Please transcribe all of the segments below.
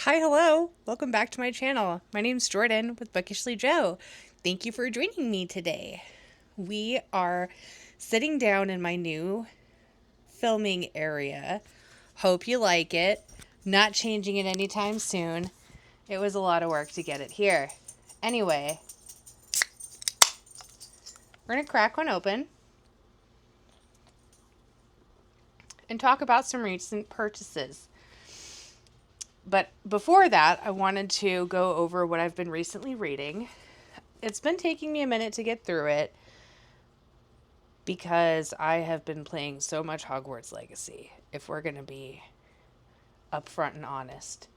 Hi, hello. Welcome back to my channel. My name's Jordan with Bookishly Joe. Thank you for joining me today. We are sitting down in my new filming area. Hope you like it. Not changing it anytime soon. It was a lot of work to get it here. Anyway, we're going to crack one open and talk about some recent purchases. But before that, I wanted to go over what I've been recently reading. It's been taking me a minute to get through it because I have been playing so much Hogwarts Legacy, if we're going to be upfront and honest.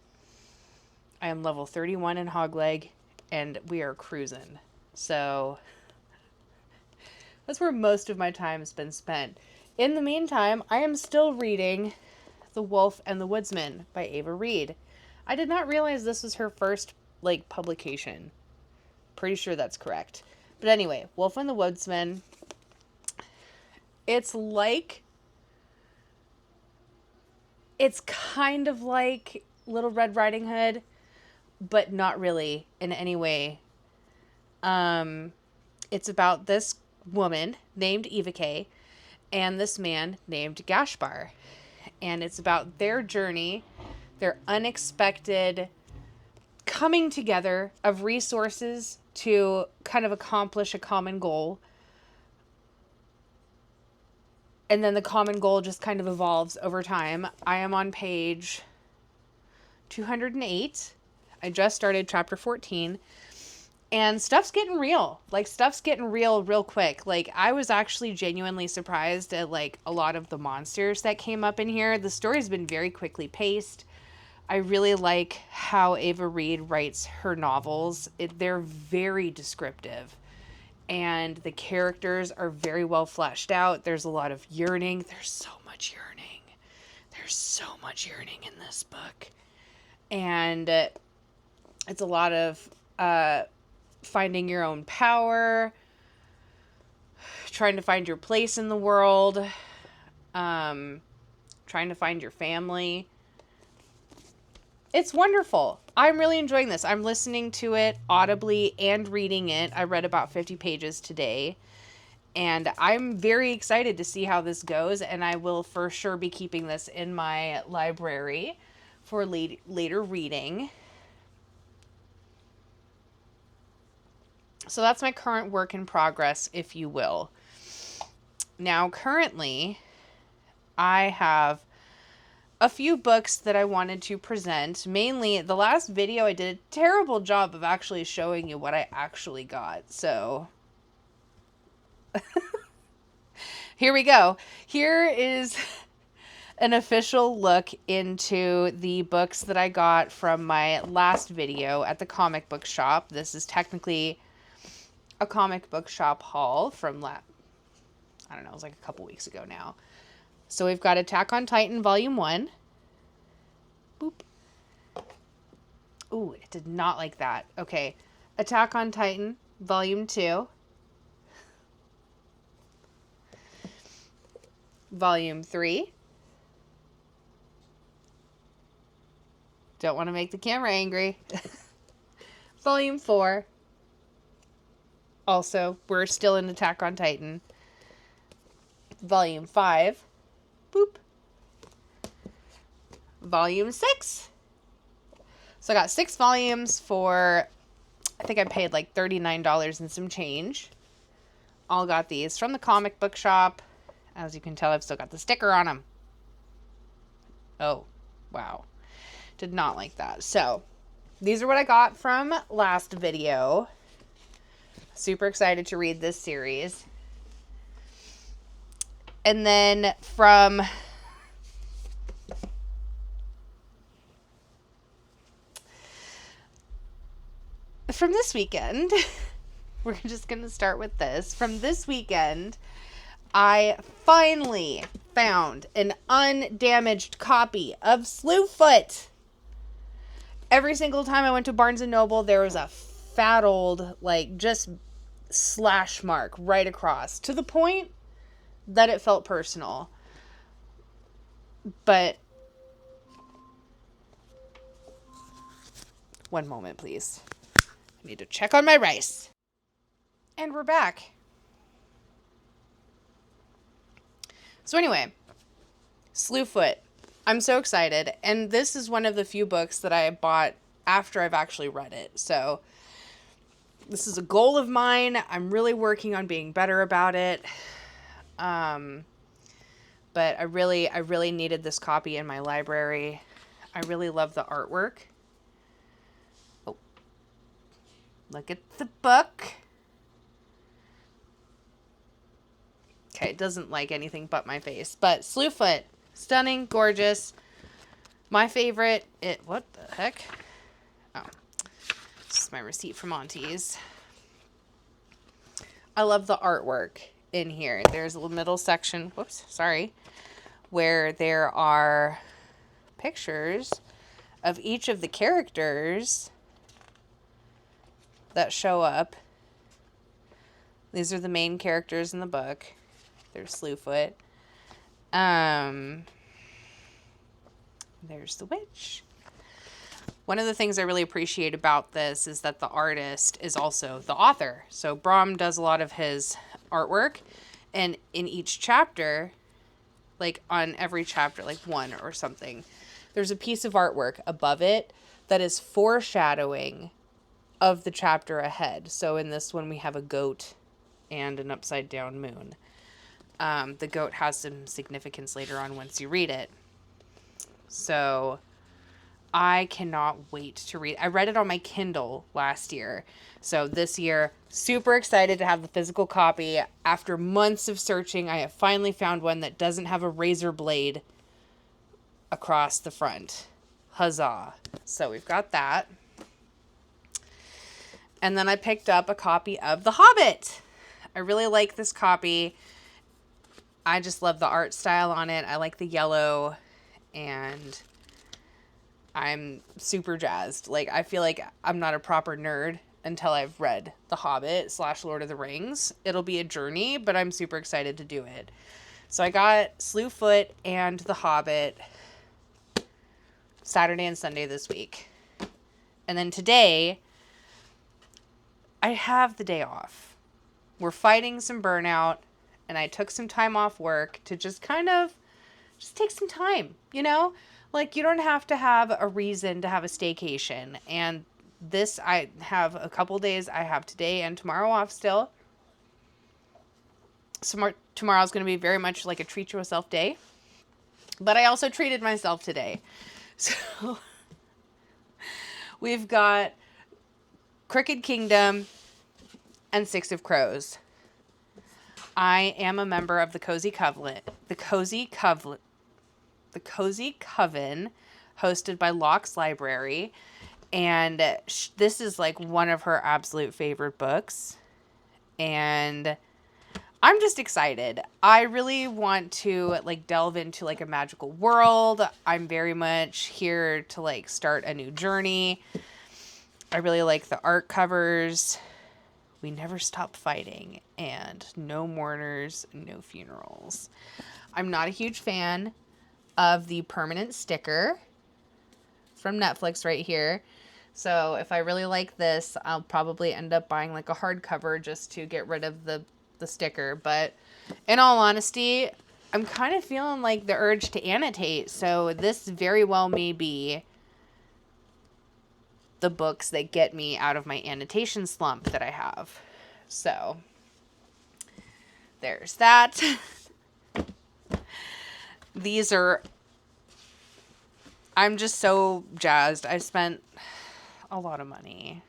I am level 31 in Hogleg, and we are cruising. So that's where most of my time has been spent. In the meantime, I am still reading The Wolf and the Woodsman by Ava Reed. I did not realize this was her first, publication. Pretty sure that's correct. But anyway, Wolf and the Woodsman. It's kind of like Little Red Riding Hood, but not really in any way. It's about this woman named Evike and this man named Gashbar. And it's about their journey, their unexpected coming together of resources to kind of accomplish a common goal. And then the common goal just kind of evolves over time. I am on page 208. I just started chapter 14. And stuff's getting real. Stuff's getting real quick. I was actually genuinely surprised at, a lot of the monsters that came up in here. The story's been very quickly paced. I really like how Ava Reed writes her novels. They're very descriptive. And the characters are very well fleshed out. There's a lot of yearning. There's so much yearning. There's so much yearning in this book. And it's a lot of finding your own power, trying to find your place in the world, trying to find your family. It's wonderful. I'm really enjoying this. I'm listening to it audibly and reading it. I read about 50 pages today. And I'm very excited to see how this goes. And I will for sure be keeping this in my library for later reading. So that's my current work in progress, if you will. Now, currently, I have a few books that I wanted to present. Mainly, the last video I did a terrible job of actually showing you what I actually got. So, here we go. Here is an official look into the books that I got from my last video at the comic book shop. This is technically a comic book shop haul from I don't know, it was a couple weeks ago now. So we've got Attack on Titan Volume 1. Boop. Ooh, it did not like that. Okay. Attack on Titan Volume 2. Volume 3. Don't want to make the camera angry. Volume 4. Also, we're still in Attack on Titan. Volume 5. Boop. Volume 6. So I got 6 volumes for, I think I paid $39 and some change. All got these from the comic book shop. As you can tell, I've still got the sticker on them. Oh, wow. Did not like that. So, these are what I got from last video. Super excited to read this series. And then from this weekend, we're just going to start with this. From this weekend, I finally found an undamaged copy of Slewfoot. Every single time I went to Barnes & Noble, there was a fat old, just slash mark right across. To the point that it felt personal. But One moment, please. I need to check on my rice. And we're back. So anyway, Slewfoot. I'm so excited. And this is one of the few books that I bought after I've actually read it. So this is a goal of mine. I'm really working on being better about it. But I really needed this copy in my library. I really love the artwork. Oh, look at the book. Okay, it doesn't like anything but my face. But Slewfoot, stunning, gorgeous. My favorite. What the heck? Oh, this is my receipt from Auntie's. I love the artwork in here. There's a little middle section. Whoops, sorry. Where there are pictures of each of the characters that show up. These are the main characters in the book. There's Slewfoot. There's the witch. One of the things I really appreciate about this is that the artist is also the author. So Brom does a lot of his artwork, and in each chapter, like on every chapter, like one or something, there's a piece of artwork above it that is foreshadowing of the chapter ahead. So in this one, we have a goat and an upside down moon. The goat has some significance later on once you read it. So I cannot wait to read. I read it on my Kindle last year. So this year, super excited to have the physical copy. After months of searching, I have finally found one that doesn't have a razor blade across the front. Huzzah. So we've got that. And then I picked up a copy of The Hobbit. I really like this copy. I just love the art style on it. I like the yellow, and I'm super jazzed. Like, I feel like I'm not a proper nerd until I've read The Hobbit / Lord of the Rings. It'll be a journey, but I'm super excited to do it. So I got Slewfoot and The Hobbit Saturday and Sunday this week. And then today, I have the day off. We're fighting some burnout, and I took some time off work to just take some time, you know? Like, you don't have to have a reason to have a staycation. And this, I have a couple days. I have today and tomorrow off still. So tomorrow's going to be very much like a treat yourself day. But I also treated myself today. So we've got Crooked Kingdom and Six of Crows. I am a member of the Cozy Coven, hosted by Locke's Library, and this is like one of her absolute favorite books, and I'm just excited. I really want to like delve into like a magical world. I'm very much here to like start a new journey. I really like the art covers. We never stop fighting, and no mourners, no funerals. I'm not a huge fan of the permanent sticker from Netflix right here. So if I really like this, I'll probably end up buying like a hardcover just to get rid of the sticker. But in all honesty, I'm kind of feeling like the urge to annotate. So this very well may be the books that get me out of my annotation slump that I have. So there's that. I'm just so jazzed. I spent a lot of money,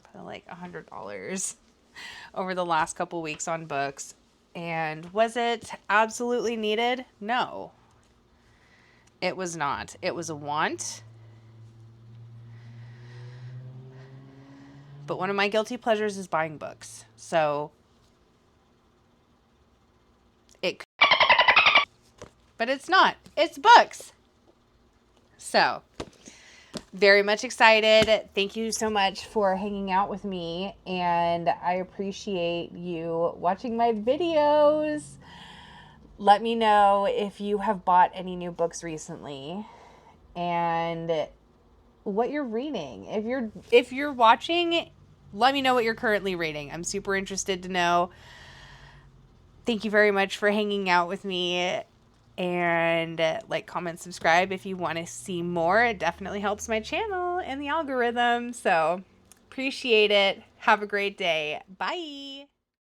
probably like $100 over the last couple weeks on books. And was it absolutely needed? No, it was not. It was a want. But one of my guilty pleasures is buying books. So but it's not. It's books. So very much excited. Thank you so much for hanging out with me, and I appreciate you watching my videos. Let me know if you have bought any new books recently, and what you're reading. If you're watching, let me know what you're currently reading. I'm super interested to know. Thank you very much for hanging out with me. And like, comment, subscribe if you want to see more. It definitely helps my channel and the algorithm. So appreciate it. Have a great day. Bye.